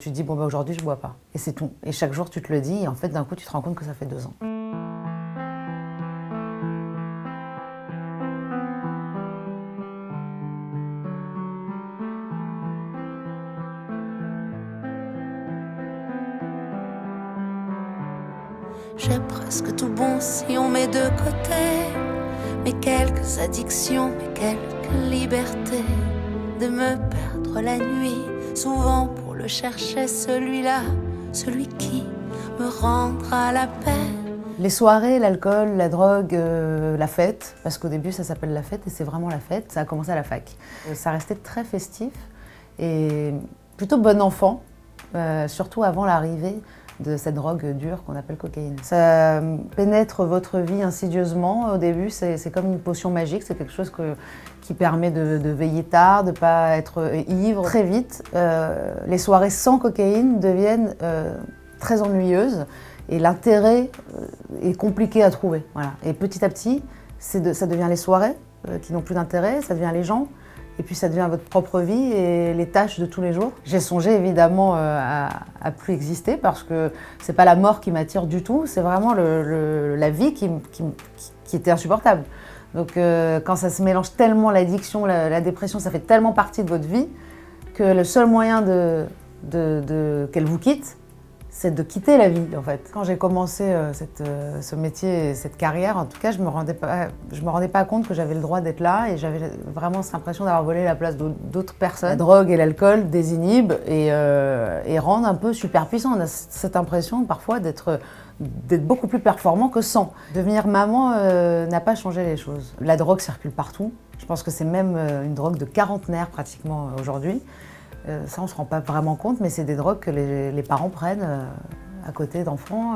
Tu te dis, bon bah aujourd'hui je bois pas. Et c'est tout. Et chaque jour tu te le dis, et en fait d'un coup tu te rends compte que ça fait 2 ans. J'ai presque tout bon si on met de côté mes quelques addictions, mes quelques libertés. De me perdre la nuit, souvent pour le chercher, celui-là, celui qui me rendra la paix. Les soirées, l'alcool, la drogue, la fête, parce qu'au début ça s'appelle la fête et c'est vraiment la fête, ça a commencé à la fac. Ça restait très festif et plutôt bon enfant, surtout avant l'arrivée de cette drogue dure qu'on appelle cocaïne. Ça pénètre votre vie insidieusement. Au début, c'est comme une potion magique, c'est quelque chose qui permet de veiller tard, de ne pas être ivre. Très vite, les soirées sans cocaïne deviennent très ennuyeuses et l'intérêt est compliqué à trouver. Voilà. Et petit à petit, ça devient les soirées qui n'ont plus d'intérêt, ça devient les gens. Et puis ça devient votre propre vie et les tâches de tous les jours. J'ai songé évidemment à plus exister parce que c'est pas la mort qui m'attire du tout, c'est vraiment la vie qui était insupportable. Donc quand ça se mélange tellement, l'addiction, la dépression, ça fait tellement partie de votre vie que le seul moyen qu'elle vous quitte, c'est de quitter la vie en fait. Quand j'ai commencé ce métier, cette carrière, en tout cas, je me rendais pas compte que j'avais le droit d'être là et j'avais vraiment cette impression d'avoir volé la place d'autres personnes. La drogue et l'alcool désinhibent et rendent un peu super puissant. On a cette impression parfois d'être beaucoup plus performant que sans. Devenir maman n'a pas changé les choses. La drogue circule partout. Je pense que c'est même une drogue de quarantenaire pratiquement aujourd'hui. Ça, on ne se rend pas vraiment compte, mais c'est des drogues que les parents prennent à côté d'enfants.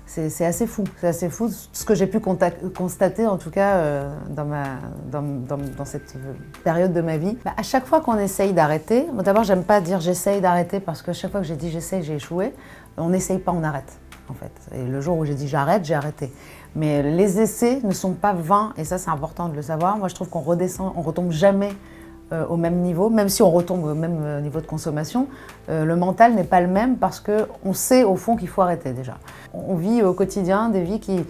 C'est assez fou. C'est assez fou ce que j'ai pu constater, en tout cas, dans cette période de ma vie. À chaque fois qu'on essaye d'arrêter, d'abord, j'aime pas dire j'essaye d'arrêter parce que chaque fois que j'ai dit j'essaye, j'ai échoué. On n'essaye pas, on arrête, en fait. Et le jour où j'ai dit j'arrête, j'ai arrêté. Mais les essais ne sont pas vains, et ça, c'est important de le savoir. Moi, je trouve qu'on redescend, on retombe jamais au même niveau, même si on retombe au même niveau de consommation, le mental n'est pas le même parce qu'on sait au fond qu'il faut arrêter déjà. On vit au quotidien des vies qui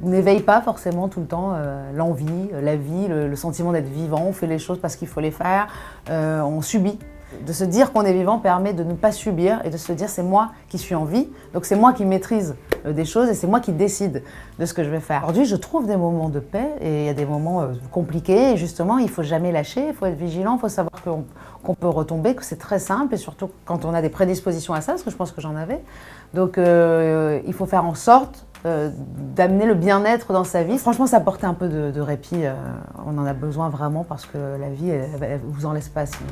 n'éveillent pas forcément tout le temps l'envie, la vie, le sentiment d'être vivant. On fait les choses parce qu'il faut les faire, on subit. De se dire qu'on est vivant permet de ne pas subir et de se dire c'est moi qui suis en vie, donc c'est moi qui maîtrise des choses et c'est moi qui décide de ce que je vais faire. Aujourd'hui, je trouve des moments de paix et il y a des moments compliqués et justement, il ne faut jamais lâcher, il faut être vigilant, il faut savoir qu'on peut retomber, que c'est très simple et surtout quand on a des prédispositions à ça, parce que je pense que j'en avais. Donc il faut faire en sorte d'amener le bien-être dans sa vie. Franchement, ça apporte un peu de répit, on en a besoin vraiment parce que la vie, elle vous en laisse pas sinon.